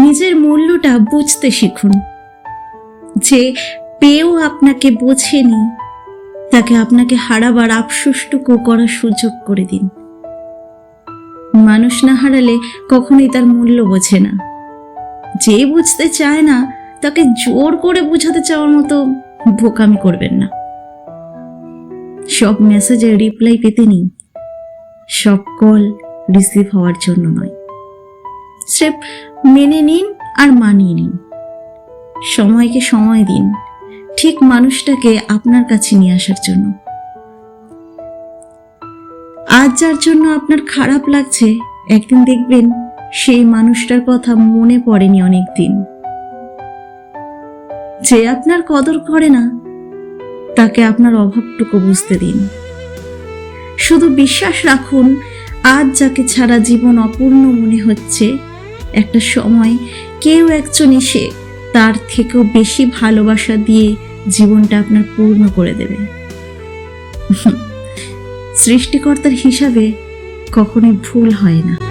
নিজের মূল্যটা বুঝতে শিখুন। যে পেয়েও আপনাকে বোঝেনি, তাকে আপনাকে হারাবার আফসোসটুকু করার সুযোগ করে দিন। মানুষ না হারালে কখনোই তার মূল্য বোঝে না। যে বুঝতে চায় না, তাকে জোর করে বোঝাতে চাওয়ার মতো বোকামি করবেন না। সব মেসেজের রিপ্লাই পেতে নিন, সব কল রিসিভ হওয়ার জন্য নয়। স্রেফ মেনে নিন আর মানিয়ে নিন। সময়কে সময় দিন ঠিক মানুষটাকে আপনার কাছে নিয়ে আসার জন্য। আজ যার জন্য আপনার খারাপ লাগছে, একদিন দেখবেন সেই মানুষটার কথা মনে পড়েনি অনেকদিন। যে আপনার কদর করে না, তাকে আপনার অভাবটুকু বুঝতে দিন। শুধু বিশ্বাস রাখুন, আজ যাকে ছাড়া জীবন অপূর্ণ মনে হচ্ছে, একটা সময় কেউ একজন এসে তার থেকেও বেশি ভালোবাসা দিয়ে জীবনটা আপনার পূর্ণ করে দেবে। সৃষ্টিকর্তার হিসাবে কখনোই ভুল হয় না।